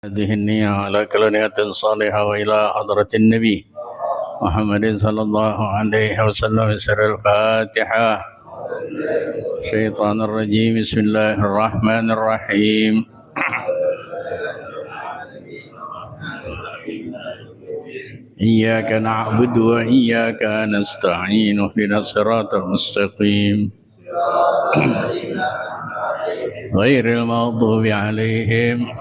هذه النية على كل نية صالحة وإلى حضرة النبي محمد صلى الله عليه وسلم. سر الفاتحة. الشيطان الرجيم. بسم الله الرحمن الرحيم. إياك نعبد وإياك نستعين اهدنا الصراط المستقيم غير المغضوب عليهم.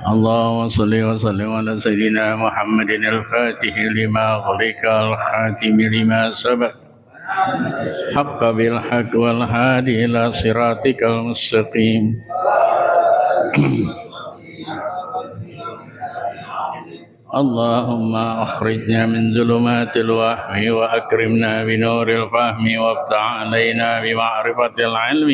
اللهم صل وسلم على سيدنا محمد الفاتح لما غلق الخاتم لما سبق حق بالحق والهادي إلى صراطك المستقيم. اللهم أخرجنا من ظلمات الوهم وأكرمنا بنور الفهم وافتح علينا بمعرفة العلم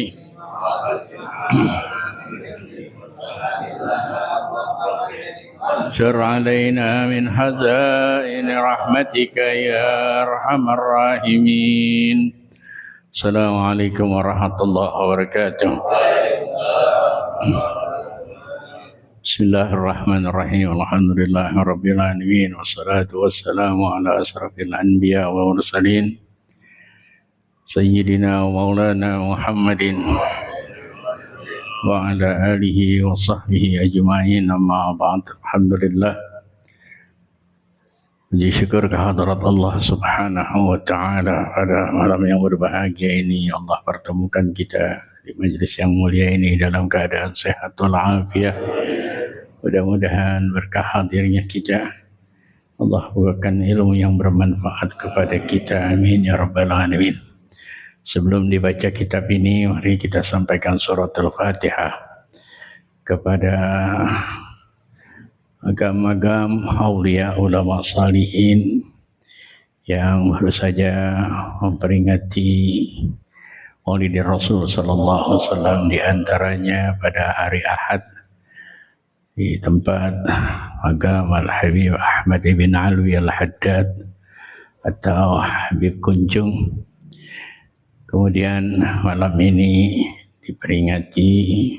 شر علينا من خزائن رحمتك يا أرحم الراحمين. السلام عليكم ورحمة الله وبركاته. بسم الله الرحمن الرحيم. الحمد لله رب العالمين والصلاة والسلام على أشرف الأنبياء والمرسلين سيدنا ومولانا محمد وعلى آله وصحبه أجمعين. أما بعد. Alhamdulillah, puji syukur kehadrat Allah Subhanahu wa Ta'ala pada malam yang berbahagia ini. Allah pertemukan kita di majelis yang mulia ini dalam keadaan sehat walafiat. Mudah-mudahan berkah hadirnya kita, Allah bukakan ilmu yang bermanfaat kepada kita. Amin ya rabbal alamin. Sebelum dibaca kitab ini, mari kita sampaikan surat Al-Fatihah kepada agam-agam aulia ulama salihin yang baru saja memperingati Maulid Rasul sallallahu alaihi wasallam, di antaranya pada hari Ahad di tempat agam Al-Habib Ahmad ibn Alwi Al-Haddad atau Habib Kunjung. Kemudian malam ini diperingati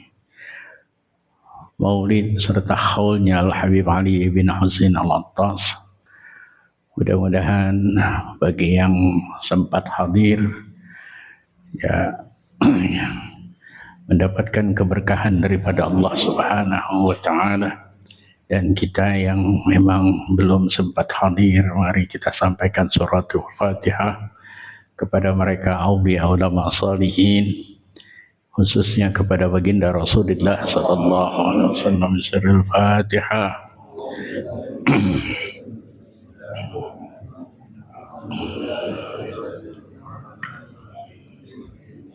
Maulid serta haulnya Al-Habib Ali bin Husain Al-Attas. Mudah-mudahan bagi yang sempat hadir ya mendapatkan keberkahan daripada Allah Subhanahu wa Ta'ala. Dan kita yang memang belum sempat hadir, mari kita sampaikan suratul Fatihah kepada mereka aulia ulama salihin, khususnya kepada baginda Rasulullah sallallahu alaihi wasallam. Sirrul Fatihah.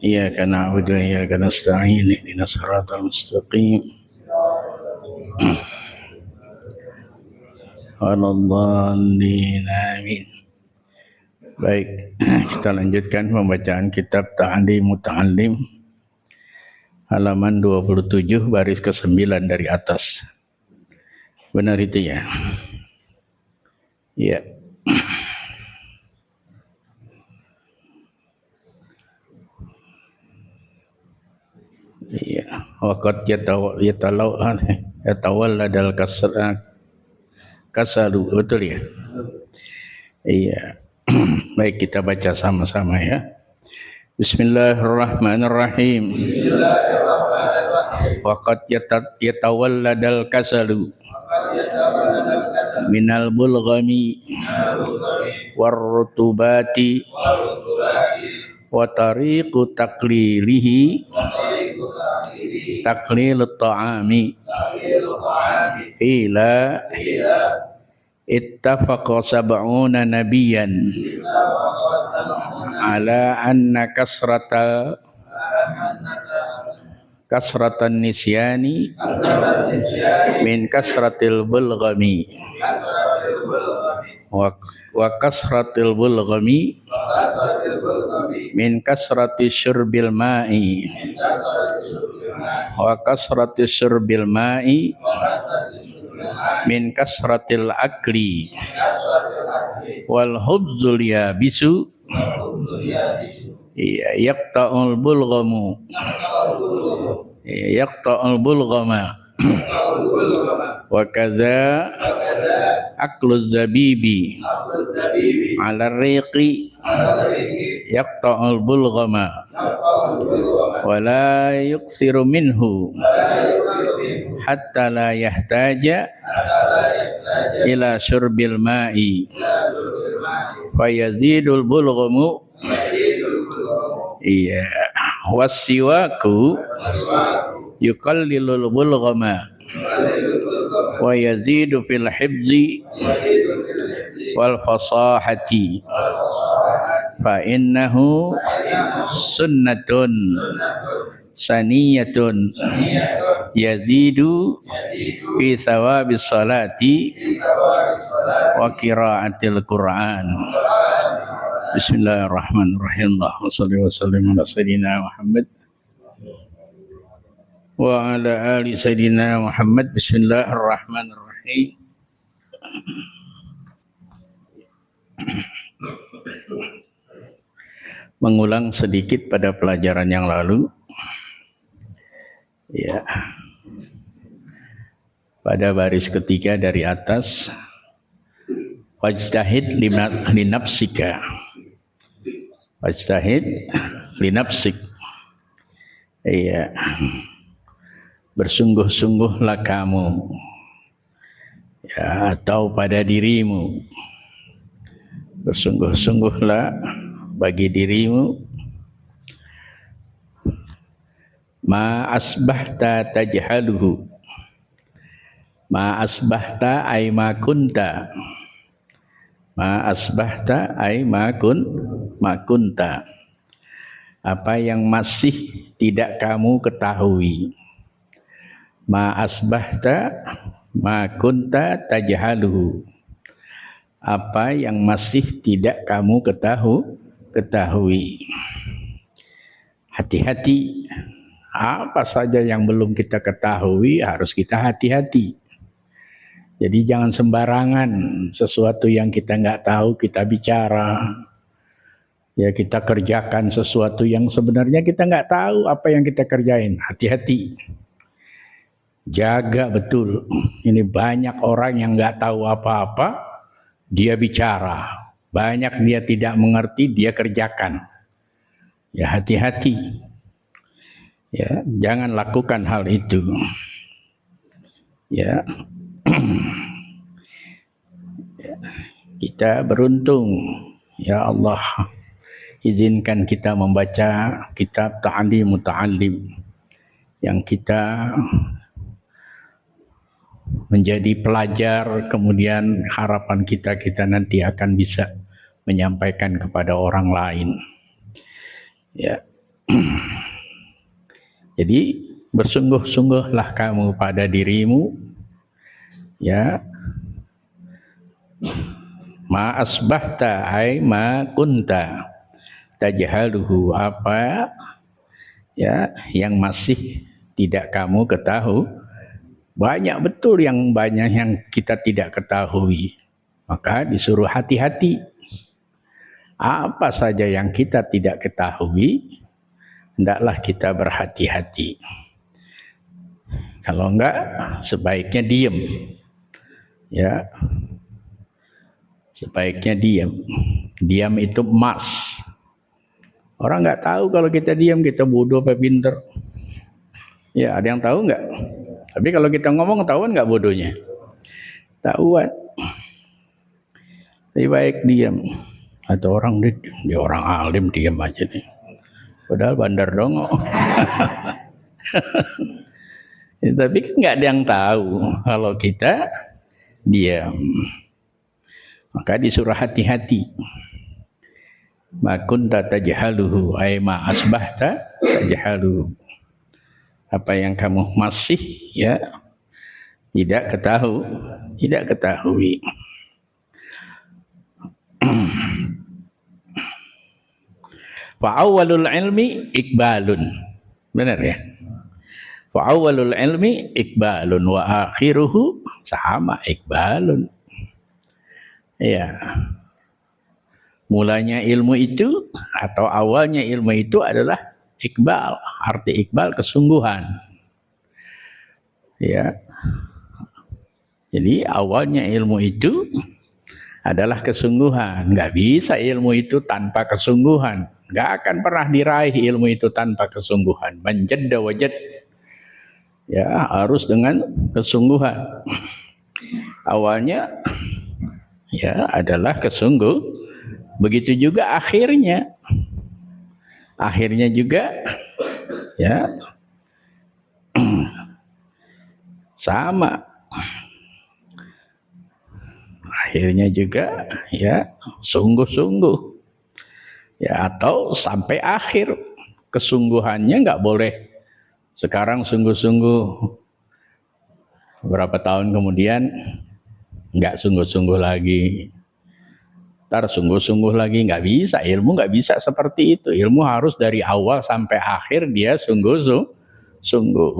Iyyaka na'budu wa iyyaka nasta'in ihdinas siratal mustaqim Walladhdallin. Amin. Baik, kita lanjutkan pembacaan kitab Ta'lim Muta'allim halaman 27 baris ke-9 dari atas. Benar itu ya? Iya. Iya, waqad yatawalladal kasalu, betul ya? Iya. Baik, kita baca sama-sama ya. Bismillahirrahmanirrahim. Waqad yatawalladal kasalu minal bulghami warrutubati wa tariqu taqlilihi taqlilut ta'ami ila ittafaqa sab'una nabiyan ala anna kasratan nisyani min kasratil bulghami wa kasratil bulghami min kasrati syurbil ma'i wa kasrati syurbil ma'i min kasratil akli wal hubzul yabisu yaqta'ul bulghamu yaqta'ul bulghama Wa kadza aklu zabibi ala riqi yaqta'ul bulghama wa la yuksiru minhu hatta la yahtaja ila syurbil ma'i fa yazidul bulghamu iya wasiwaku yuqallilul bulghama wa yazidu fil hibzi wal fasahati fa innahu sunnatun saniyatun yazidu fi thawabis salati wa qiraatil Qur'an. Bismillahirrahmanirrahim. Allahumma shalli wa sallim ala sayyidina Muhammad wa ala ali sayyidina Muhammad. Bismillahirrahmanirrahim. Mengulang sedikit pada pelajaran yang lalu, ya, pada baris ketiga dari atas, wajtahid linafsika, wajtahid linafsik, iya, bersungguh-sungguhlah kamu, ya, atau pada dirimu, bersungguh-sungguhlah bagi dirimu, ma asbahta tajhaluhu, ma asbahta ay ma kunta, ma asbahta ay ma kunta, apa yang masih tidak kamu ketahui, ma asbahta ma kunta tajhaluhu, apa yang masih tidak kamu ketahui. Hati-hati, apa saja yang belum kita ketahui harus kita hati-hati. Jadi jangan sembarangan sesuatu yang kita nggak tahu kita bicara. Ya, kita kerjakan sesuatu yang sebenarnya kita nggak tahu apa yang kita kerjain. Hati-hati, jaga betul. Ini banyak orang yang nggak tahu apa-apa, dia bicara. Banyak dia tidak mengerti, dia kerjakan. Ya, hati-hati. Ya, jangan lakukan hal itu. Ya. Kita beruntung, ya Allah, izinkan kita membaca kitab Ta'lim Muta'allim yang kita menjadi pelajar, kemudian harapan kita nanti akan bisa menyampaikan kepada orang lain. Ya. Jadi bersungguh-sungguhlah kamu pada dirimu, ya. Ma asbahta ay ma kunta tajhaluhu, apa ya yang masih tidak kamu ketahui. Banyak betul yang kita tidak ketahui. Maka disuruh hati-hati. Apa saja yang kita tidak ketahui, hendaklah kita berhati-hati. Kalau enggak, sebaiknya diam. Ya. Sebaiknya diam. Diam itu emas. Orang enggak tahu kalau kita diam, kita bodoh apa pinter. Ya, ada yang tahu enggak? Tapi kalau kita ngomong, tahuan enggak bodohnya? Tahuan. Lebih baik diam. Atau orang dia orang alim diam aja nih. Padahal bandar dong. Ya, tapi kan nggak ada yang tahu kalau kita diam. Maka disuruh hati-hati. Ma kunta tajhaluhu ay ma asbahta tajhaluhu. Apa yang kamu masih ya tidak ketahui. Fa awwalul ilmi iqbalun. Benar ya? Fa awwalul ilmi iqbalun wa akhiruhu sama iqbalun. Ya. Mulanya ilmu itu atau awalnya ilmu itu adalah iqbal. Arti iqbal kesungguhan. Ya. Jadi awalnya ilmu itu adalah kesungguhan. Nggak bisa ilmu itu tanpa kesungguhan. Nggak akan pernah diraih ilmu itu tanpa kesungguhan. Manjadda wajad. Ya, harus dengan kesungguhan. Awalnya ya adalah begitu juga akhirnya. Akhirnya juga ya sama. Akhirnya juga ya sungguh-sungguh. Ya, atau sampai akhir. Kesungguhannya nggak boleh sekarang sungguh-sungguh, berapa tahun kemudian nggak sungguh-sungguh lagi, ntar sungguh-sungguh lagi, nggak bisa. Ilmu nggak bisa seperti itu. Ilmu harus dari awal sampai akhir dia sungguh-sungguh.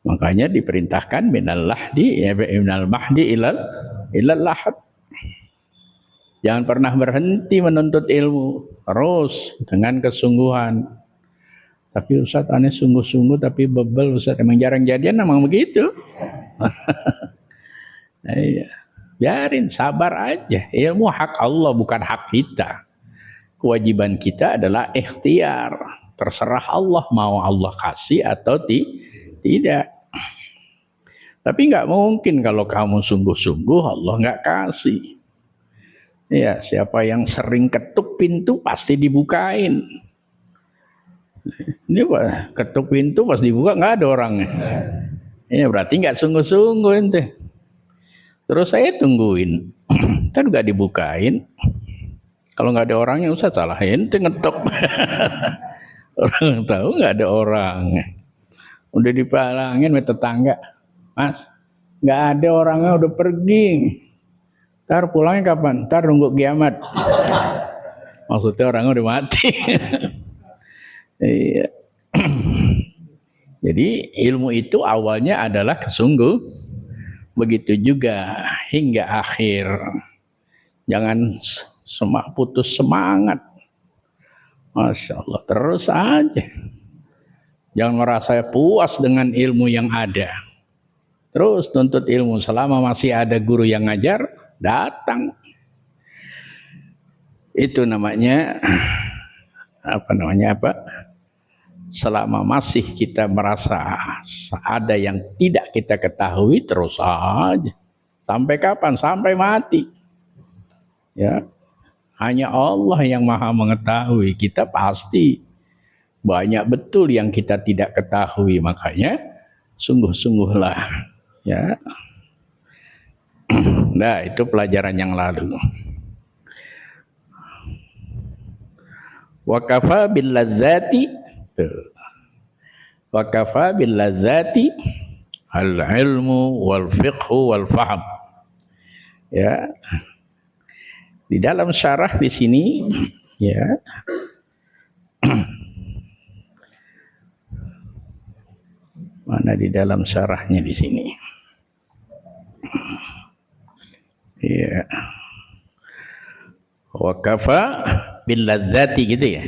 Makanya diperintahkan minal mahdi ilal lahad. Jangan pernah berhenti menuntut ilmu, terus dengan kesungguhan. Tapi Ustaz aneh sungguh-sungguh tapi bebel Ustaz, emang jarang jadian emang begitu. Iya. Biarin, sabar aja. Ilmu hak Allah bukan hak kita. Kewajiban kita adalah ikhtiar. Terserah Allah mau Allah kasih atau tidak. Tapi nggak mungkin kalau kamu sungguh-sungguh Allah nggak kasih. Ya, siapa yang sering ketuk pintu pasti dibukain. Ini ketuk pintu pas dibuka nggak ada orangnya. Ya berarti nggak sungguh-sungguh ente. Terus saya tungguin, ntar nggak dibukain. Kalau nggak ada orangnya, usah salah ente ngetok. Orang tahu nggak ada orang. Udah dipalangin sama tetangga, Mas, nggak ada orangnya udah pergi. Ntar pulangnya kapan? Ntar nunggu kiamat. Maksudnya orangnya udah mati. Iya. Jadi ilmu itu awalnya adalah begitu juga hingga akhir. Jangan putus semangat. Masya Allah, terus aja. Jangan merasa puas dengan ilmu yang ada. Terus tuntut ilmu selama masih ada guru yang ngajar, datang. Itu namanya apa? Selama masih kita merasa ada yang tidak kita ketahui, terus aja. Sampai kapan? Sampai mati. Ya. Hanya Allah yang Maha mengetahui. Kita pasti banyak betul yang kita tidak ketahui. Makanya sungguh-sungguhlah. Ya. Nah, itu pelajaran yang lalu. Wa kafa bil ladzati wa kafa bil ladzati al ilmu wal fiqhu wal faham. Ya. Di dalam syarah di sini ya. Mana di dalam syarahnya di sini? Ya. Wa kafa bil ladzati gitu ya.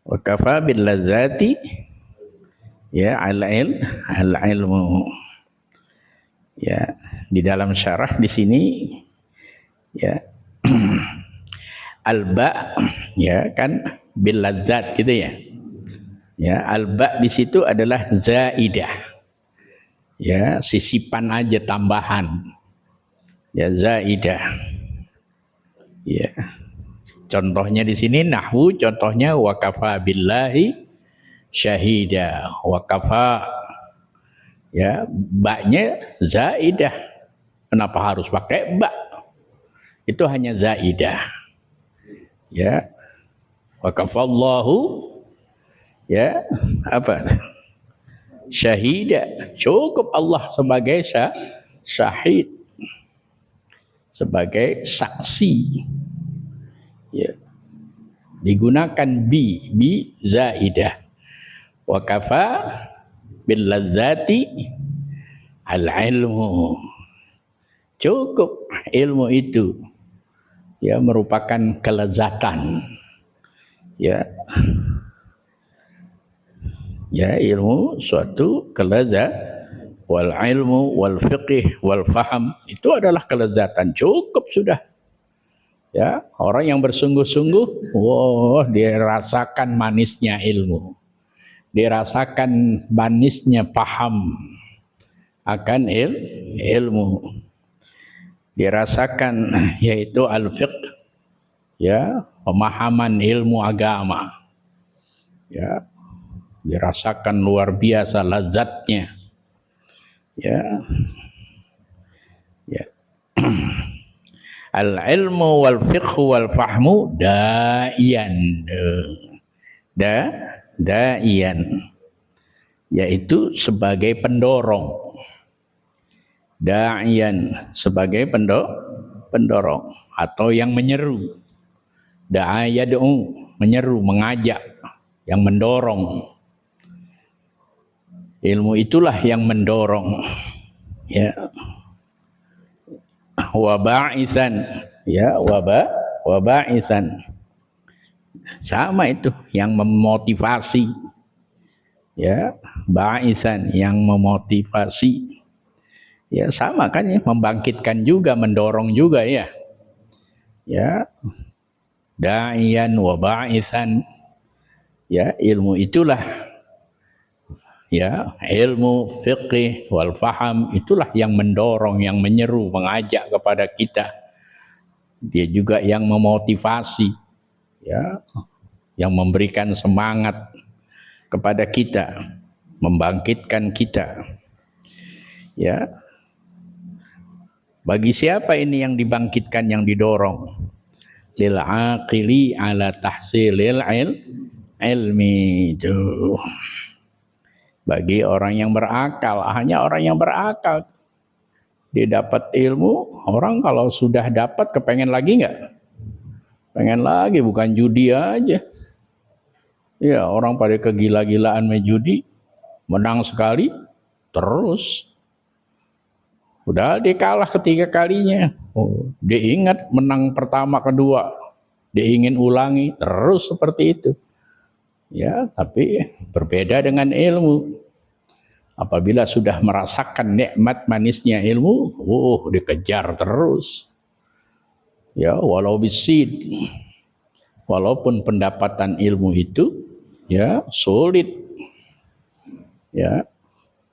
Wa kafa bil ladzati ya al ilmu. Ya, di dalam syarah di sini ya alba ya kan bil ladzat gitu ya. Ya, alba di situ adalah zaidah. Ya, sisipan aja tambahan. Ya, zaidah. Ya. Contohnya di sini nahwu, contohnya wa kafa billahi syahida. Wa kafa ya, baknya zaidah. Kenapa harus pakai ba? Itu hanya zaidah. Ya. Wa kafallahu ya, apa? Syahida. Cukup Allah sebagai syahid. Sebagai saksi. Ya. Digunakan bi zaidah. Wa kafa bil ladzati al ilmu. Cukup ilmu itu ya merupakan kelezatan. Ya. Ya, ilmu suatu kelezatan, wal ilmu wal fiqih wal faham itu adalah kelezatan, cukup sudah. Ya, orang yang bersungguh-sungguh, wah, dia rasakan manisnya ilmu, dirasakan manisnya paham akan ilmu, dirasakan yaitu al-fiqh, ya, pemahaman ilmu agama, ya, dirasakan luar biasa lazatnya, ya, ya. Al ilmu wal fiqh wal fahmu da'iyan, da'iyan, yaitu sebagai pendorong, da'iyan sebagai pendorong atau yang menyeru, da'a yad'u, menyeru, mengajak, yang mendorong. Ilmu itulah yang mendorong, ya. Waba'isan, ya, waba'isan, sama itu, yang memotivasi, ya, ba'isan, yang memotivasi, ya, sama kan, ya, membangkitkan juga, mendorong juga, ya, ya, da'iyan wa ba'isan, ya, ilmu itulah, ya, ilmu fiqih wal faham itulah yang mendorong, yang menyeru, mengajak kepada kita. Dia juga yang memotivasi, ya, yang memberikan semangat kepada kita, membangkitkan kita, ya. Bagi siapa ini yang dibangkitkan, yang didorong? Lil aqili ala tahsilil ilmi, itu bagi orang yang berakal, hanya orang yang berakal dia dapat ilmu. Orang kalau sudah dapat kepengen lagi nggak? Pengen lagi, bukan judi aja. Ya, orang pada kegila-gilaan main judi, menang sekali terus. Udah dia kalah ketiga kalinya. Oh, dia ingat menang pertama, kedua, dia ingin ulangi terus seperti itu. Ya, tapi berbeda dengan ilmu. Apabila sudah merasakan nikmat manisnya ilmu, dikejar terus. Ya, walau bisid, walaupun pendapatan ilmu itu, ya, sulit, ya,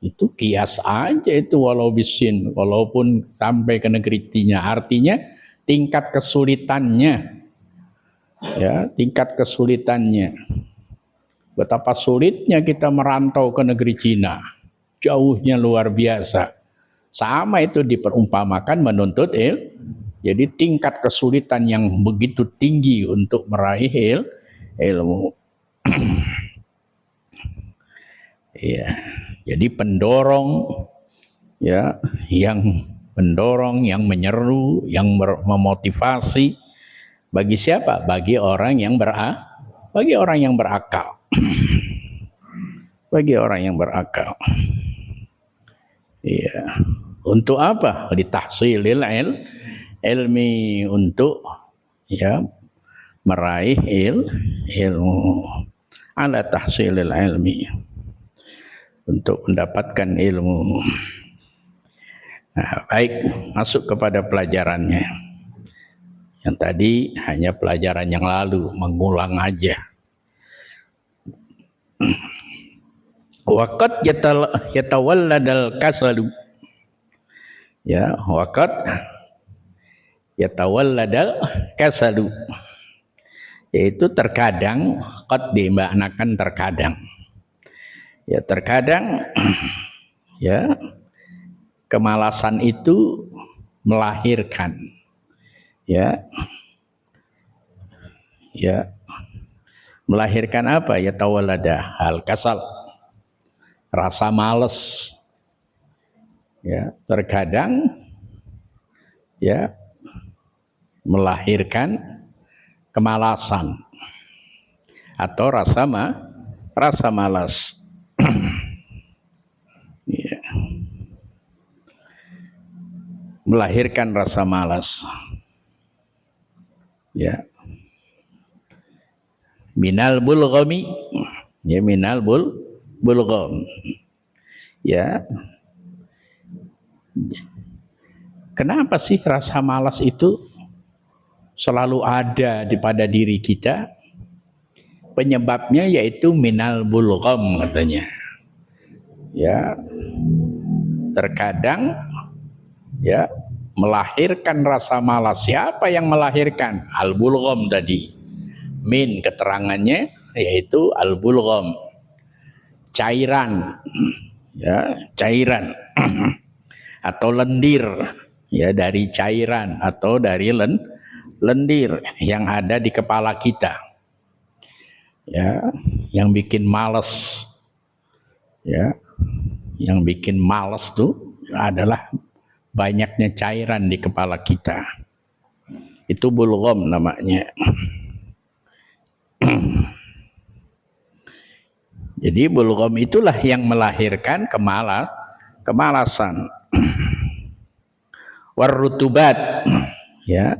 itu kias aja itu, walau bisin, walaupun sampai ke negeri Tina, artinya tingkat kesulitannya, ya, tingkat kesulitannya. Betapa sulitnya kita merantau ke negeri Cina, jauhnya luar biasa. Sama itu diperumpamakan menuntut ilmu. Jadi tingkat kesulitan yang begitu tinggi untuk meraih ilmu. Ya, jadi pendorong, ya, yang mendorong, yang menyeru, yang memotivasi. Bagi siapa? Bagi orang yang bagi orang yang berakal. Bagi orang yang berakal. Iya. Untuk apa? Ditahsilil ilmi, untuk, ya, meraih ilmu. Ala tahsilil ilmi, untuk mendapatkan ilmu. Nah, baik, masuk kepada pelajarannya. Yang tadi hanya pelajaran yang lalu, mengulang aja. Waqad yatawalladal kasalu, ya, waqad yatawalladal kasalu, yaitu terkadang, qad dimaknakan terkadang, ya, terkadang, ya, kemalasan itu melahirkan, ya, ya, melahirkan apa? Ya, tawallada hal kasal, rasa malas, ya, terkadang, ya, melahirkan kemalasan atau rasa malas. Ya. Melahirkan rasa malas, ya. Minal bulghami, ya, minal bulgham. Ya. Kenapa sih rasa malas itu selalu ada pada diri kita? Penyebabnya yaitu minal bulgham katanya. Ya. Terkadang ya melahirkan rasa malas. Siapa yang melahirkan? Al-bulgham tadi. Min keterangannya yaitu al-bulgham. Cairan. Ya, cairan atau lendir, ya, dari cairan atau dari lendir yang ada di kepala kita, ya, yang bikin males, ya, yang bikin males tuh adalah banyaknya cairan di kepala kita. Itu bulgham namanya. Jadi bulgham itulah yang melahirkan kemalasan. Warutubat, ya,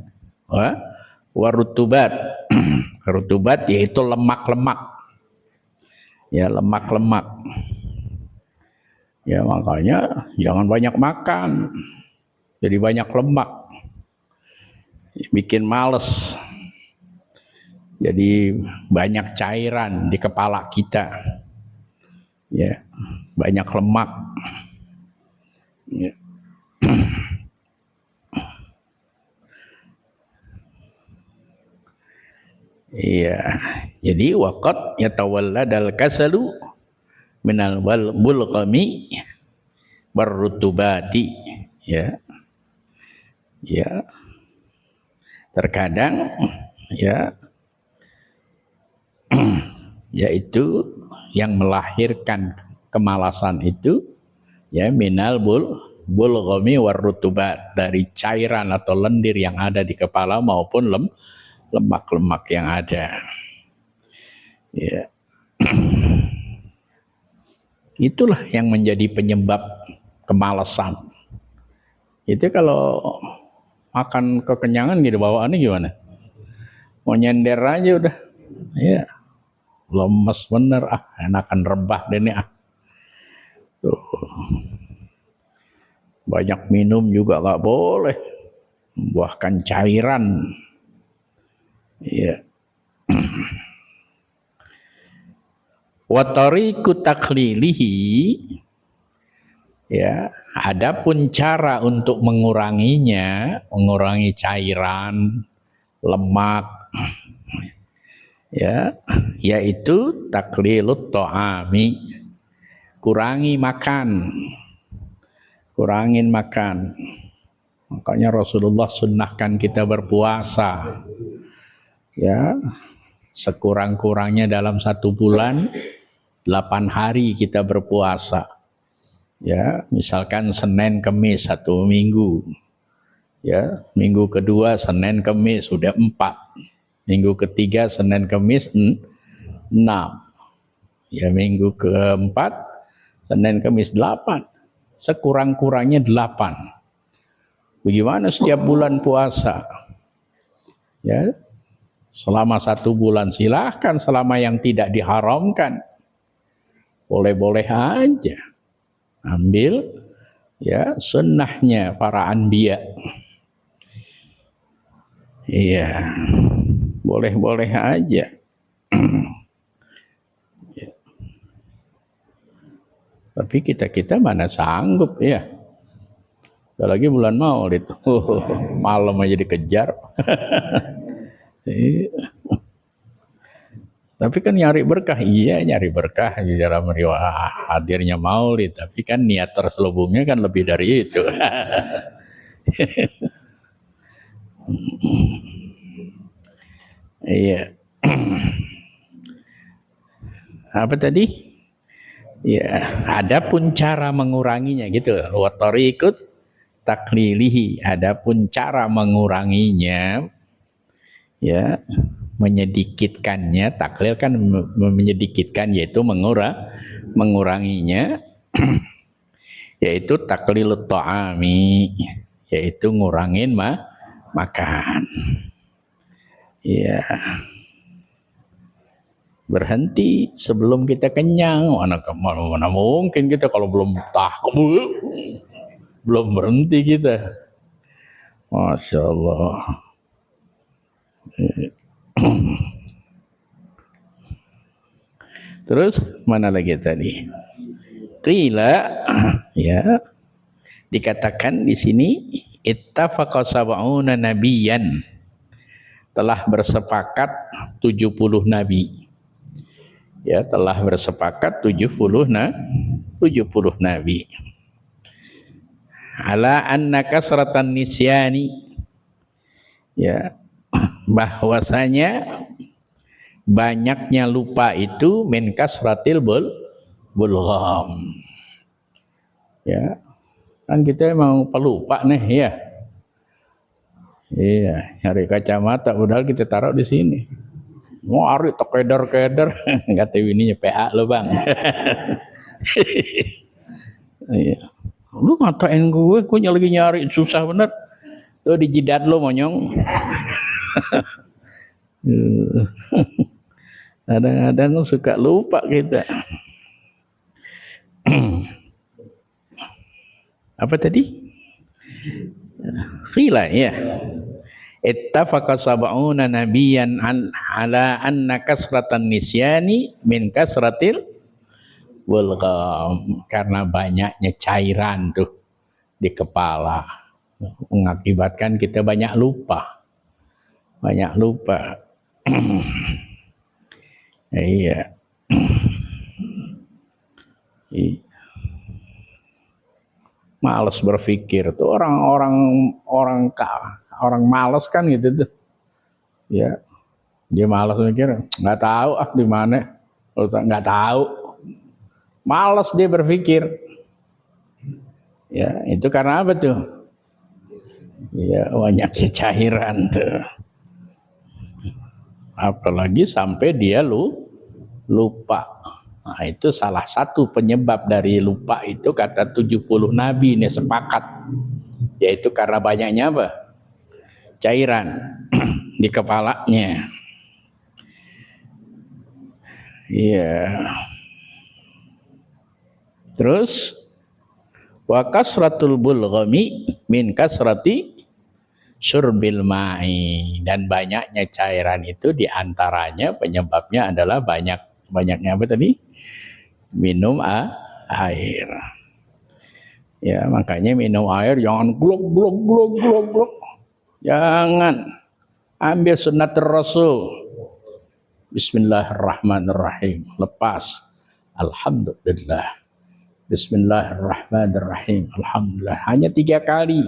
warutubat. Rutubat yaitu lemak-lemak, ya, lemak-lemak. Ya, makanya jangan banyak makan, jadi banyak lemak, bikin males. Jadi banyak cairan di kepala kita, ya, banyak lemak. Ya. Iya, jadi waqad yatawalladal kasalu minal bulghami warrutubati, ya. Ya. Terkadang ya yaitu yang melahirkan kemalasan itu ya minal bulghami warrutubat, dari cairan atau lendir yang ada di kepala maupun lemak-lemak yang ada. Ya. Itulah yang menjadi penyebab kemalasan. Itu kalau makan kekenyangan gitu bawaannya gimana? Mau nyender aja udah. Ya. Lemes bener, enakan rebah deh nih. Tuh. Banyak minum juga nggak boleh, membuahkan cairan. Ya. Wa tariqu taklilihi, ya, adapun cara untuk menguranginya, mengurangi cairan, lemak, ya, yaitu taklilut ta'ami, kurangi makan, kurangin makan. Makanya Rasulullah sunnahkan kita berpuasa, ya, sekurang-kurangnya dalam 1 bulan 8 hari kita berpuasa, ya, misalkan Senin Kemis 1 minggu, ya, minggu kedua Senin Kemis sudah 4, minggu ketiga Senin Kemis 6, ya, minggu keempat Senin Kemis 8, sekurang-kurangnya 8. Bagaimana setiap bulan puasa? Ya, selama 1 bulan silahkan, selama yang tidak diharamkan, boleh-boleh aja. Ambil, ya, sunnahnya para anbiya. Iya, boleh-boleh aja. Ya. Tapi kita mana sanggup, ya. Apalagi bulan Maulid, malam aja dikejar. Tapi kan nyari berkah, iya nyari berkah di dalam riwayat hadirnya Maulid. Tapi kan niat terselubungnya kan lebih dari itu. Iya. Apa tadi? Ya, adapun cara menguranginya gitu. Wa tariqut taklilihi, adapun cara menguranginya, ya, menyedikitkannya. Taklil kan menyedikitkan, yaitu menguranginya, yaitu taklilut ta'ami, yaitu ngurangin makan. Ya. Berhenti sebelum kita kenyang. Mana mungkin kita kalau belum tahu, belum berhenti kita. Masya Allah. Terus mana lagi tadi? Qila, ya, dikatakan di sini ittafaqa sab'una nabiyan, telah bersepakat 70 nabi. Ya, telah bersepakat 70 nabi. Ala anna kasratan nisyani, ya, bahwasanya banyaknya lupa itu min kasratil bulgham. Ya, kan kita emang pelupa nih ya. Iya, nyari kacamata padahal kita taruh di sini. Mau ari tok keder-keder, kata ini PA lo bang. Iya. Lu ngatain gue lagi nyari susah bener. Tuh di jidat lo monyong. Kadang-kadang suka lupa kita. Apa tadi? Khila ya. Ittafaqa sab'una nabiyan ala anna kasratan nisyani min kasratil bulgham, karena banyaknya cairan tuh di kepala mengakibatkan kita banyak lupa. Iya. Malas berpikir tuh orang malas kan gitu tuh. Ya. Dia malas mikir, nggak tahu di mana. Nggak tahu. Malas dia berpikir. Ya, itu karena apa tuh? Ya, banyaknya cairan tuh. Apalagi sampai dia lupa. Nah, itu salah satu penyebab dari lupa itu kata 70 nabi ini sepakat. Yaitu karena banyaknya apa? Cairan di kepalanya. Iya. Terus wa kasratul bulghami min kasrati syurbil ma'i, dan banyaknya cairan itu diantaranya penyebabnya adalah banyaknya apa tadi? Minum air. Ya, makanya minum air jangan glok. Jangan. Ambil sunnah Rasul. Bismillahirrahmanirrahim. Lepas. Alhamdulillah. Bismillahirrahmanirrahim. Alhamdulillah. Hanya 3 kali.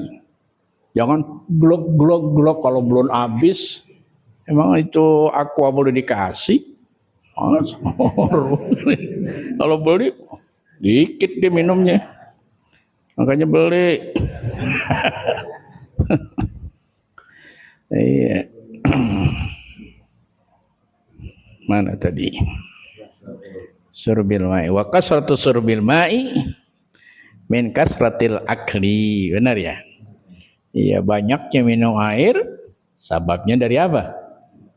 Jangan glok kalau belum habis. Emang itu aqua boleh dikasih? Kalau beli dikit dia minumnya, makanya beli. Iya. Mana tadi? Surbil ma'i wa kasratu surbil ma'i min kasratil akli. Benar ya? Iya, banyaknya minum air sebabnya dari apa?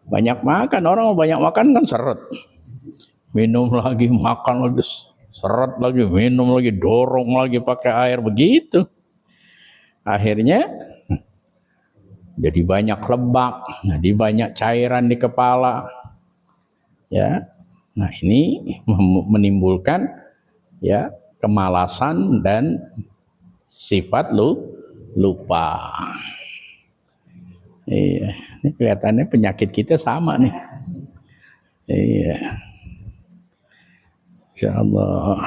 Banyak makan. Orang banyak makan kan seret. Minum lagi, makan lagi, seret lagi, minum lagi, dorong lagi pakai air, begitu. Akhirnya jadi banyak lebak, jadi banyak cairan di kepala. Ya. Nah, ini menimbulkan ya kemalasan dan sifat lupa. Iya, ini kelihatannya penyakit kita sama nih. Iya. Insyaallah.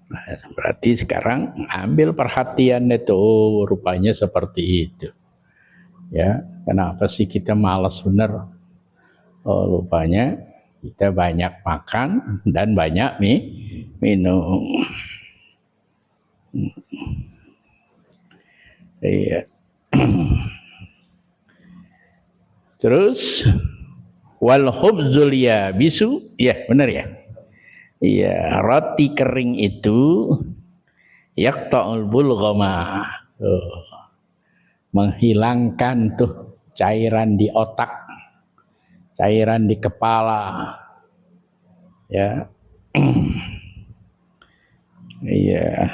Nah, berarti sekarang ambil perhatian itu, rupanya seperti itu. Ya, kenapa sih kita malas bener? Oh, rupanya kita banyak makan dan banyak minum. Iya. Terus wal khubzul yabisu, ya benar ya. Iya, roti kering itu yaqta'ul bulghama. Menghilangkan tuh cairan di otak. cairan di kepala. Ya. Iya.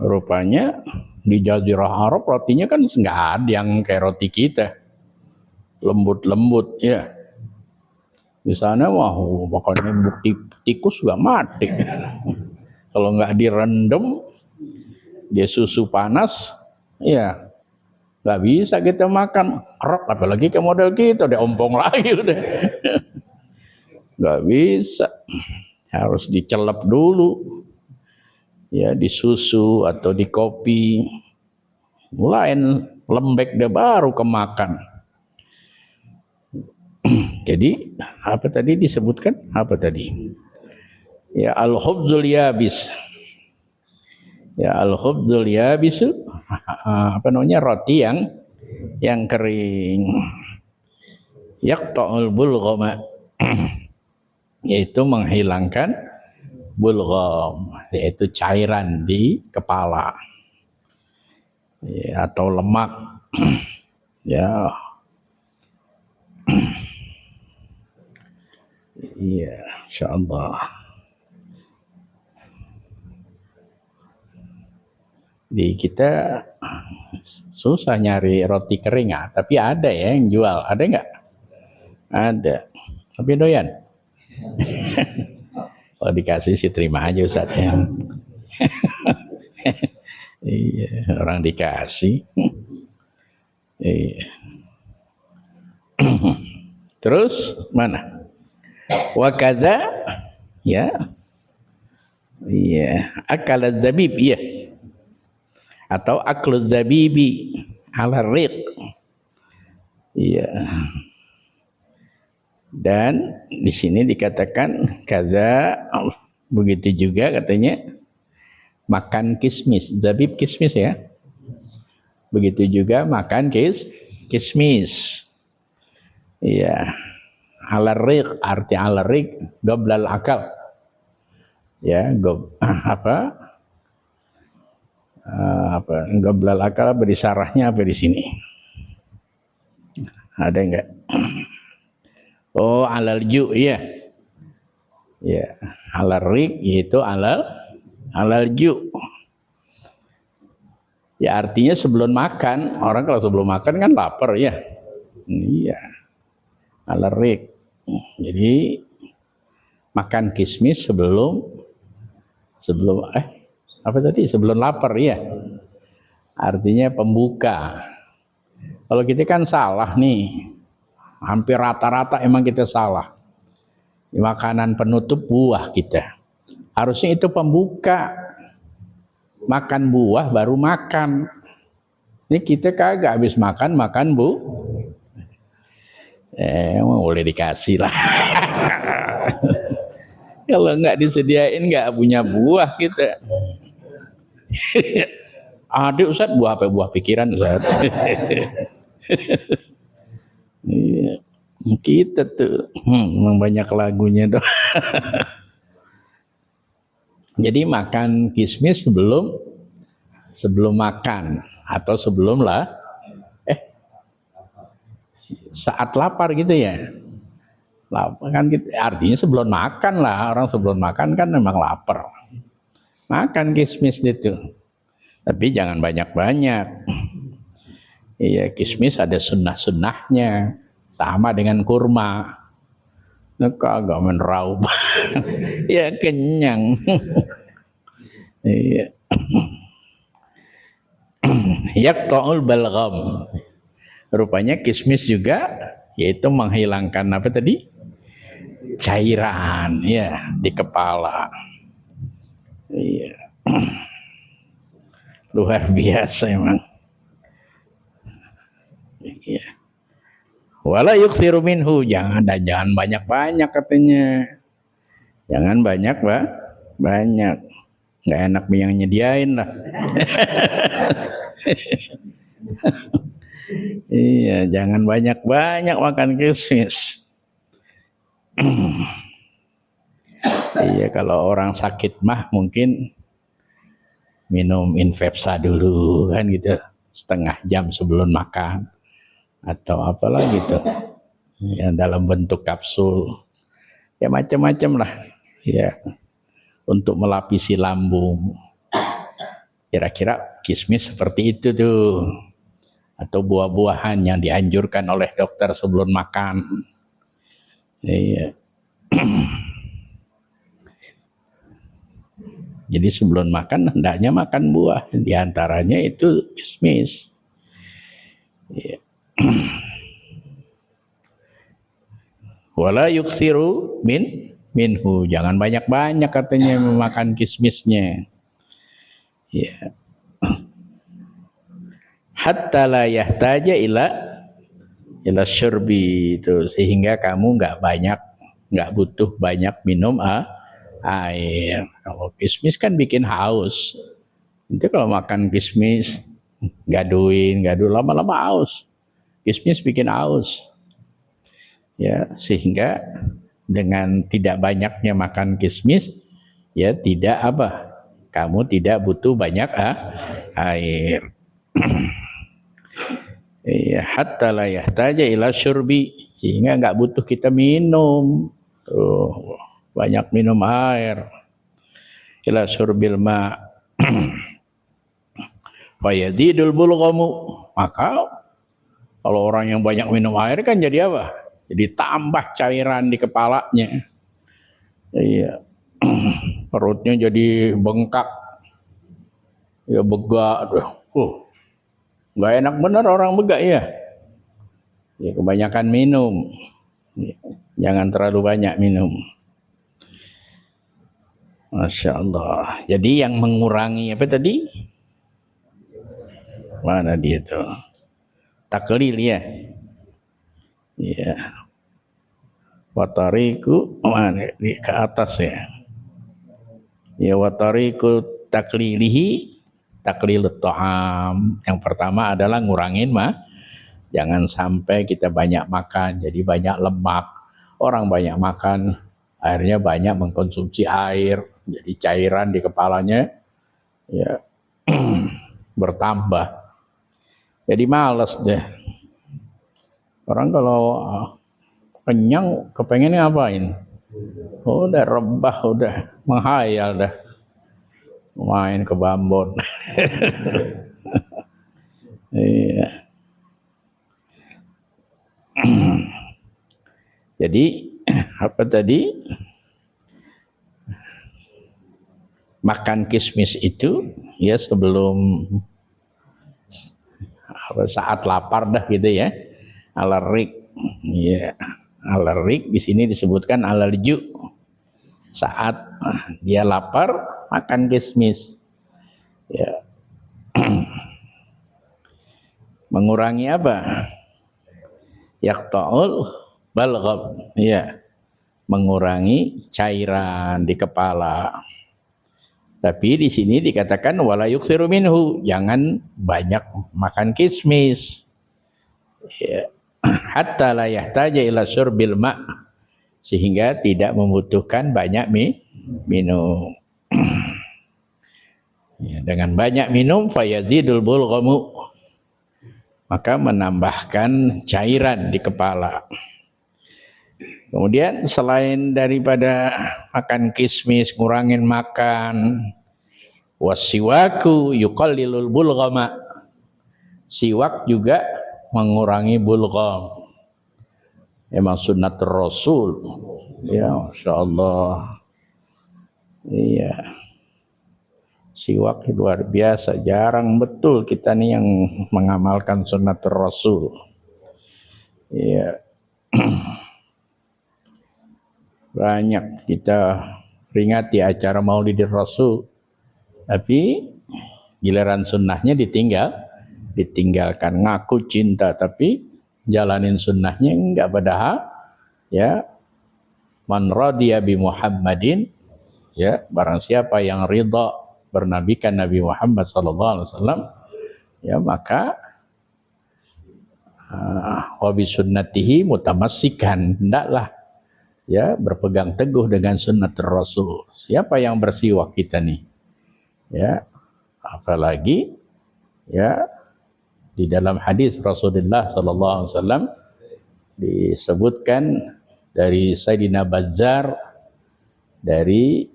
Rupanya di Jazirah Arab rotinya kan nggak ada yang kayak roti kita, lembut-lembut ya. Di sana wah pokoknya bukti tikus juga mati. Kalau nggak direndam, dia susu panas, ya nggak bisa kita makan. Apalagi ke model kita udah ompong lagi udah. Nggak bisa, harus dicelep dulu. Ya di susu atau di kopi, mulai lembek dia baru kemakan. Jadi apa tadi disebutkan? Apa tadi? Ya al-khubzul yabis. Ya al-khubzul yabis, apa namanya, roti yang kering. Yaqta'ul bulghama, yaitu menghilangkan bulgham, yaitu cairan di kepala. Ya, atau lemak. Ya. Iya, insyaallah. Di kita susah nyari roti kering, tapi ada ya yang jual. Ada nggak? Ada. Tapi doyan. Kalau dikasih sih terima aja Ustaz ya. Iya, orang dikasih. Iya. Terus mana? Wa kadza ya. Iya, akal zabib iya. Atau aklu zabibi ala riq. Iya. Dan di sini dikatakan kaza, begitu juga katanya makan kismis, zabib kismis ya. Begitu juga makan kismis. Iya. Ala riq, arti ala riq goblal akal. Ya, apa goblal akal apa di sarahnya apa di sini? Ada enggak? Oh, alal ju, iya. Ya, alal rik yaitu alal ju. Ya artinya sebelum makan, orang kalau sebelum makan kan lapar ya. Iya. Alal rik. Jadi makan kismis sebelum apa tadi? Sebelum lapar ya. Artinya pembuka. Kalau kita kan salah nih. Hampir rata-rata emang kita salah. Makanan penutup buah kita. Harusnya itu pembuka. Makan buah baru makan. Ini kita kagak habis makan bu. Boleh dikasih lah. Kalau nggak disediain nggak punya buah kita. Adik Ustaz buah apa? Buah pikiran Ustaz. Iya, kita tuh memang banyak lagunya dong. Jadi makan kismis sebelum makan atau sebelum saat lapar gitu ya. Lapar kan gitu, artinya sebelum makan lah, orang sebelum makan kan memang lapar. Makan kismis itu. Tapi jangan banyak-banyak. Iya, kismis ada sunnah-sunnahnya, sama dengan kurma. Kagak menraup. Ya kenyang. Iya. Yaqta'ul balgham. Rupanya kismis juga yaitu menghilangkan apa tadi? Cairan ya di kepala. Iya. Luar biasa emang. Iya. Wala yuksiru minhu, jangan banyak-banyak katanya. Jangan banyak, banyak. Nggak enak yang nyediain lah. Iya, jangan banyak-banyak makan kismis. Iya, kalau orang sakit mah mungkin minum Infepsa dulu kan gitu, setengah jam sebelum makan. Atau apalah gitu. yang dalam bentuk kapsul, ya macam-macam lah, ya untuk melapisi lambung. Kira-kira kismis seperti itu tuh, atau buah-buahan yang dianjurkan oleh dokter sebelum makan. Iya. Jadi sebelum makan hendaknya makan buah, diantaranya itu kismis. Iya. Wala yuksiru minhu, jangan banyak-banyak katanya memakan kismisnya. Ya. Hatta la yahtaja ila syurbi, itu sehingga kamu nggak butuh banyak minum air. Kalau kismis kan bikin haus. Itu kalau makan kismis gaduh lama-lama haus. Kismis bikin haus. Ya, sehingga dengan tidak banyaknya makan kismis, ya tidak apa? Kamu tidak butuh banyak air. Ya, hatta la yahtaja ila syurbi, sehingga enggak butuh kita minum. Tuh, banyak minum air. Ila syurbil ma. Fa yazidul bulghamu. Maka kalau orang yang banyak minum air kan jadi apa? Jadi tambah cairan di kepalanya. Iya. Perutnya jadi bengkak. Ya begak. Nggak enak benar orang begak ya. Ya kebanyakan minum. Ya, jangan terlalu banyak minum. Masya Allah. Jadi yang mengurangi apa tadi? Mana dia tuh? Taklil ya. Ya. Watariku mana di ke atas ya. Ya watariku taklilihi taklilut ta'am. Yang pertama adalah ngurangin jangan sampai kita banyak makan jadi banyak lemak. Orang banyak makan akhirnya banyak mengkonsumsi air, jadi cairan di kepalanya ya bertambah. Jadi malas deh. Orang kalau kenyang kepengennya ngapain? Udah rebah, udah menghayal dah. Main ke Bambon. Iya. Jadi apa tadi? Makan kismis itu ya sebelum saat lapar dah gitu ya. Alarik. Ya, alarik di sini disebutkan alalju. Saat dia lapar makan kismis. Ya. Mengurangi apa? Yaqta'ul balgham. Ya. Mengurangi cairan di kepala. Tapi di sini dikatakan wala yuksiru minhu, jangan banyak makan kismis. Ya. Hatta la yahtaja ila syurbil ma', sehingga tidak membutuhkan banyak minum. Ya, dengan banyak minum fayazidul bulghamu, maka menambahkan cairan di kepala. Kemudian selain daripada makan kismis, ngurangin makan, wasiwaku yuqallilul bulghama, siwak juga mengurangi bulgham. Emang sunnah Rasul. Ya, Masya Allah. Iya. Siwak luar biasa. Jarang betul kita nih yang mengamalkan sunnah Rasul. Iya. Banyak kita peringati acara Maulidin Rasul. Tapi giliran sunnahnya ditinggalkan, ngaku cinta tapi jalanin sunnahnya enggak, padahal ya man radiya bi Muhammadin, ya barang siapa yang ridha bernabikan Nabi Muhammad sallallahu alaihi wasallam, ya maka wa bi sunnatihi mutamassikan, hendaklah ya berpegang teguh dengan sunnah Rasul. Siapa yang bersiwak kita nih? Ya, apalagi ya di dalam hadis Rasulullah sallallahu alaihi wasallam disebutkan dari Sayyidina Bazzar, dari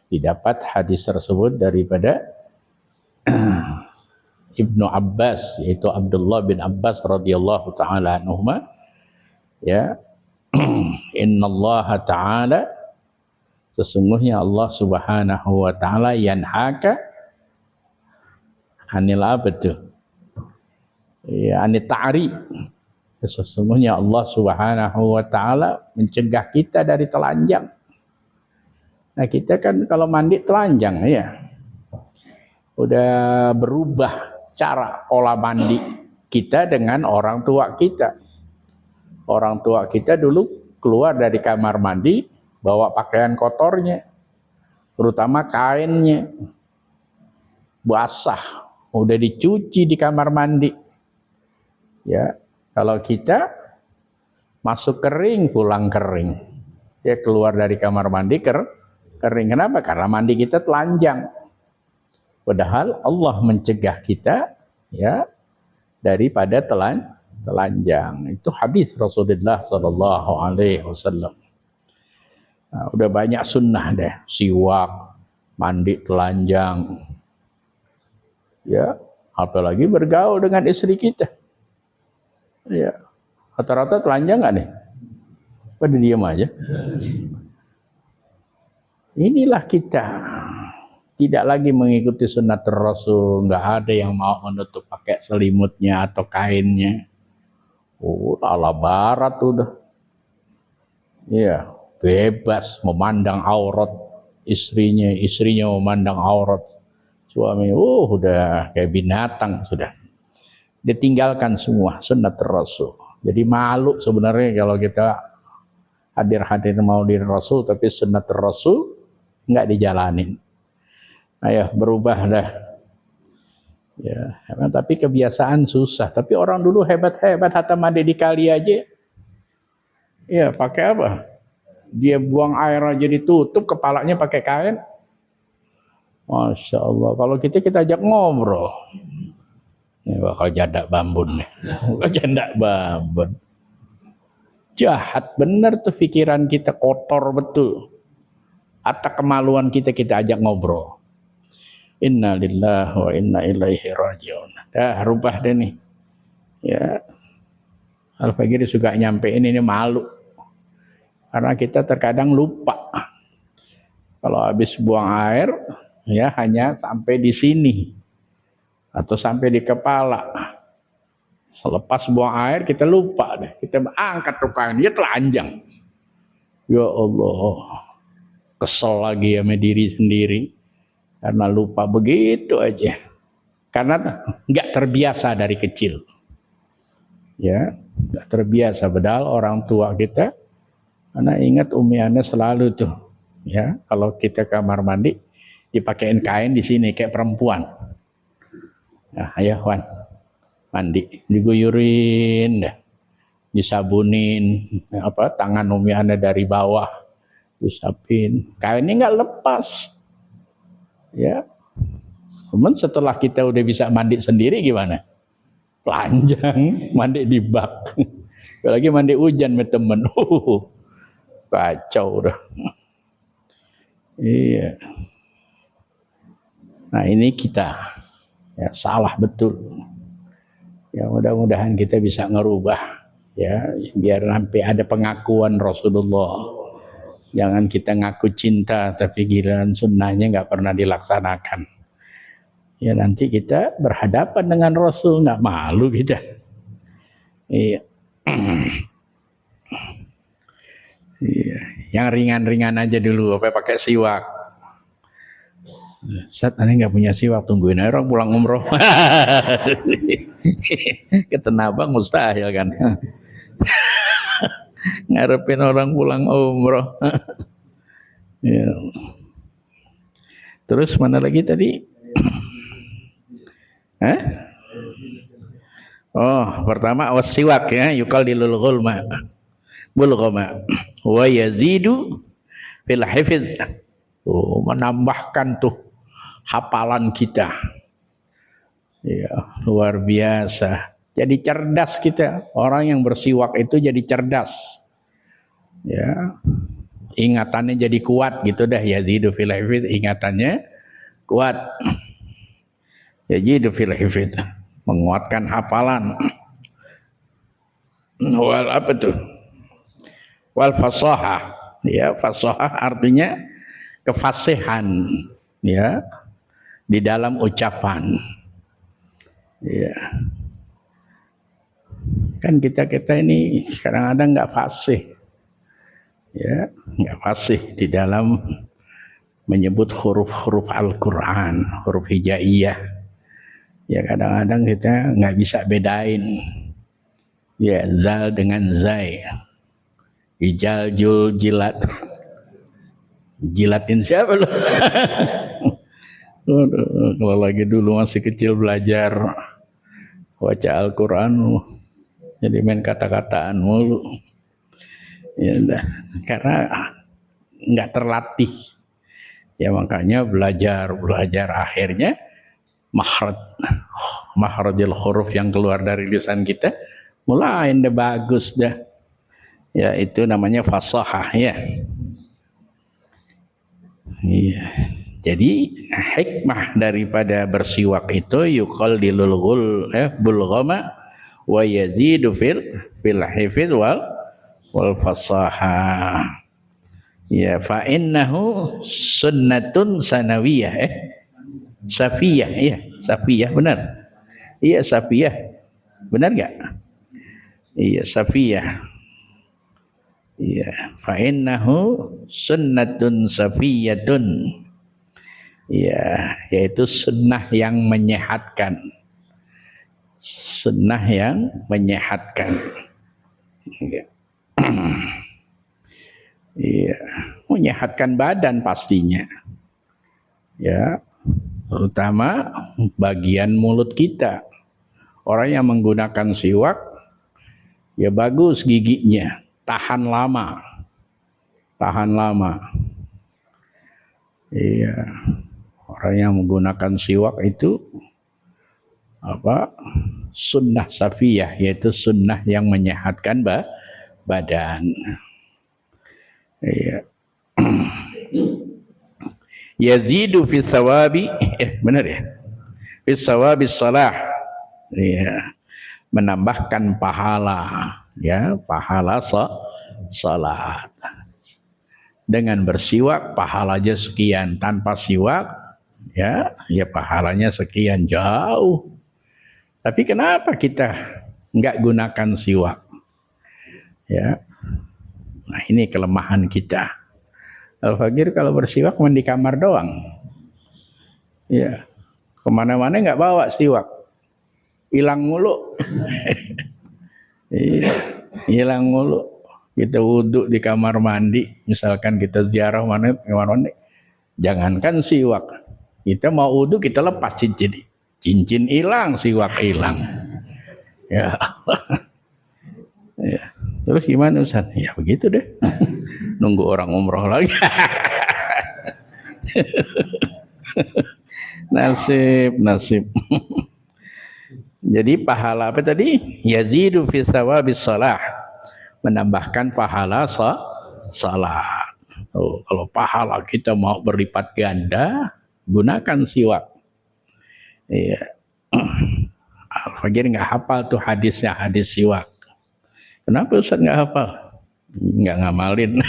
didapat hadis tersebut daripada Ibnu Abbas, yaitu Abdullah bin Abbas radhiyallahu taala anhuma, ya. Innallaha ta'ala, sesungguhnya Allah Subhanahu wa taala, yanhaka anil abdu, ya, anit ta'ri, sesungguhnya Allah Subhanahu wa taala mencegah kita dari telanjang. Nah, kita kan kalau mandi telanjang, ya. Udah berubah cara pola mandi kita dengan orang tua kita. Orang tua kita dulu keluar dari kamar mandi bawa pakaian kotornya, terutama kainnya basah, udah dicuci di kamar mandi. Ya, kalau kita masuk kering, pulang kering. Ya, keluar dari kamar mandi kering. Kenapa? Karena mandi kita telanjang. Padahal Allah mencegah kita, ya, daripada telanjang. Itu hadis Rasulullah sallallahu alaihi wasallam. Nah, udah banyak sunnah deh, siwak, mandi telanjang. Ya, apalagi bergaul dengan istri kita. Ya, rata-rata telanjang nggak nih? Pada diam aja. Inilah kita. Tidak lagi mengikuti sunnah Rasul, nggak ada yang mau menutup pakai selimutnya atau kainnya. Oh, ala barat udah. Iya, bebas memandang aurat istrinya memandang aurat suami. Udah kayak binatang sudah. Ditinggalkan semua sunnah Rasul. Jadi malu sebenarnya kalau kita hadir mau di Rasul tapi sunnah Rasul nggak dijalanin. Ayo berubah dah. Ya, tapi kebiasaan susah. Tapi orang dulu hebat-hebat, hatta mandi di kali aja. Ya, pakai apa? Dia buang air aja ditutup, kepalanya pakai kain. Masya Allah. Kalau kita ajak ngobrol. Ini bakal jadak bambun nih. Bakal jadak bambun. Jahat bener tuh pikiran kita, kotor betul. Hatta kemaluan kita ajak ngobrol. Inna lillahi wa inna ilaihi raji'un. Dah rubah deh nih. Ya. Al-Fagiri juga nyampein ini malu. Karena kita terkadang lupa. Kalau habis buang air, ya hanya sampai di sini. Atau sampai di kepala. Selepas buang air kita lupa deh. Kita angkat tuh kain, dia telanjang. Ya Allah. Kesel lagi sama diri sendiri. Karena lupa begitu aja. Karena nggak terbiasa dari kecil. Ya, nggak terbiasa. Padahal orang tua kita, karena ingat Umi Ana selalu tuh, ya, kalau kita kamar mandi dipakein kain di sini kayak perempuan. Nah, ayo Wan, mandi, diguyurin, dah, disabunin, tangan Umi Ana dari bawah, disapin, kainnya nggak lepas. Ya, cuman setelah kita udah bisa mandi sendiri gimana? Telanjang, mandi di bak. Apalagi mandi hujan sama temen. Kacau udah. Iya. Nah ini kita, ya salah betul. Ya mudah-mudahan kita bisa ngerubah, ya biar sampai ada pengakuan Rasulullah. Jangan kita ngaku cinta tapi giliran sunnahnya nggak pernah dilaksanakan. Ya nanti kita berhadapan dengan Rasul, nggak malu kita. Iya. Iya. Yang ringan-ringan aja dulu, pakai siwak. Saat aneh nggak punya siwak, tungguin aja orang pulang umroh. Ketenabang mustahil kan. Ngarepin orang pulang umroh. Ya. Terus mana lagi tadi? Oh, pertama wasiwak ya, yukal dilul ghulma. Bulghama wa yazidu fil hifz. Oh, menambahkan tuh hafalan kita. Ya, luar biasa. Jadi cerdas kita. Orang yang bersiwak itu jadi cerdas. Ya. Ingatannya jadi kuat gitu dah, yazidu fil hifz, ingatannya kuat. Yazidu fil hifz, menguatkan hafalan. Wal apa tuh? Wal fasahah. Ya, fasahah artinya kefasihan, ya, di dalam ucapan. Ya. Kan kita ini kadang-kadang nggak fasih, ya, nggak fasih di dalam menyebut huruf-huruf Al-Quran, huruf hijaiyah. Ya kadang-kadang kita nggak bisa bedain, ya, zal dengan zai, ijal jul jilat, jilatin siapa loh? Kalau lagi dulu masih kecil belajar baca Al-Quran, jadi main kata-kataan mulu. Ya udah, karena nggak terlatih. Ya makanya belajar akhirnya makhrajul huruf yang keluar dari lisan kita mulai udah bagus dah. Ya itu namanya fasahah ya. Iya. Jadi hikmah daripada bersiwak itu yuqallilul bulghama wa yazidu fil hifz wal fasahah. Ya fa innahu sunnatun sanawiyah safiyah, iya safiyah benar. Iya safiyah. Benar enggak? Iya safiyah. Iya, fa innahu sunnatun safiyatun. Ya, yaitu sunnah yang menyehatkan. Sunnah yang menyehatkan. Ya. Iya, menyehatkan badan pastinya. Ya, terutama bagian mulut kita. Orang yang menggunakan siwak, ya bagus giginya, tahan lama. Tahan lama. Iya. Orang yang menggunakan siwak itu sunnah safiyah, yaitu sunnah yang menyehatkan badan. Iya. Yazidu fi sawabi, benar ya? Fi sawabi salah. Iya. Menambahkan pahala, ya, pahala salat. Dengan bersiwak pahalanya sekian, tanpa siwak ya pahalanya sekian, jauh. Tapi kenapa kita nggak gunakan siwak? Ya, nah ini kelemahan kita. Al-Fakir kalau bersiwak cuma di kamar doang. Ya, kemana-mana nggak bawa siwak, hilang mulu. Iya, hilang mulu. Kita wudhu di kamar mandi, misalkan kita ziarah mana, jangankan siwak, kita mau wudhu kita lepas cincin hilang, siwak hilang. Ya. Ya. Terus gimana Ustaz? Ya begitu deh. Nunggu orang umroh lagi. Nasib. Jadi pahala apa tadi? Yazidu fi thawabis shalah. Menambahkan pahala salat. Oh, kalau pahala kita mau berlipat ganda, gunakan siwak. Iya. Al-Fakir nggak hafal tuh hadisnya, hadis siwak. Kenapa Ustaz nggak hafal? Nggak ngamalin.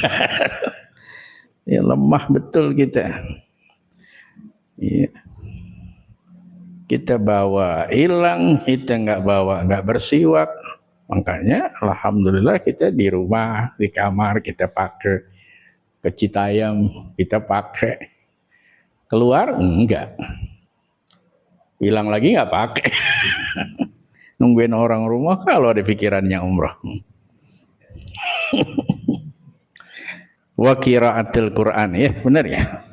Ya, lemah betul kita. Iya. Kita bawa hilang, kita nggak bawa, nggak bersiwak. Makanya alhamdulillah kita di rumah, di kamar kita pakai, ke Citayam kita pakai, keluar enggak, hilang lagi nggak pakai. Nungguin orang rumah kalau ada pikirannya umrah. Wa qiraatul Quran, ya benar ya,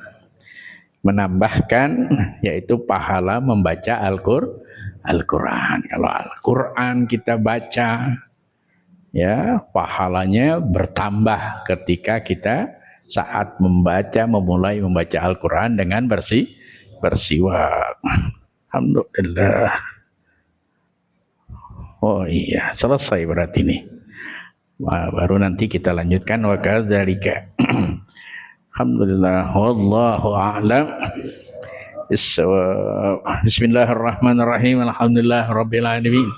menambahkan yaitu pahala membaca Al-Quran. Kalau Al-Quran kita baca, ya pahalanya bertambah ketika kita saat memulai membaca Al-Quran dengan bersiwak. Alhamdulillah. Oh iya, selesai berarti nih. Wah, baru nanti kita lanjutkan wa kadzalika. Alhamdulillah wallahu a'lam. Bismillahirrahmanirrahim. Alhamdulillah rabbil alamin.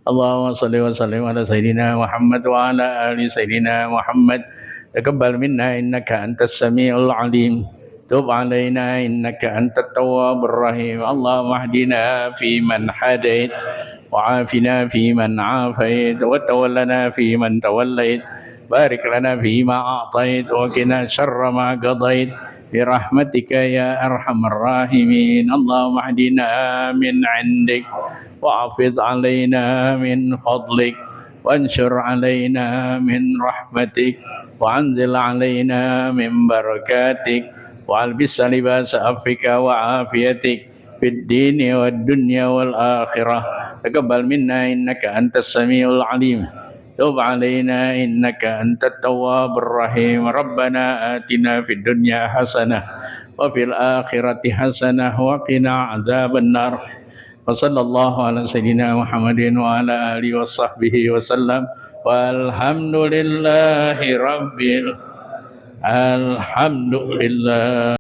Allahumma shalli wa sallim ala sayyidina Muhammad wa ala ali sayyidina Muhammad. Taqabbal minna innaka antas samiul alim. Tub alaina innaka antat tawwabur rahim. Allahumma hdina fi man hadait wa afina fi man afait wa tawallana fi man tawallait. Barik lana fi ma a'tait wa qina syarra ma qadait. برحمتك يا أرحم الراحمين اللهم اهدنا من عندك وأفض علينا من فضلك وانشر علينا من رحمتك وأنزل علينا من بركاتك والبس لباس عفوك وعافيتك في الدين والدنيا والآخرة تقبل منا إنك أنت السميع العليم تب علينا إنك أنت التواب الرحيم ربنا آتنا في الدنيا حسنة وفي الآخرة حسنة وقنا عذاب النار وصلى الله على سيدنا محمد وعلى آله وصحبه وسلم والحمد لله رب الحمد لله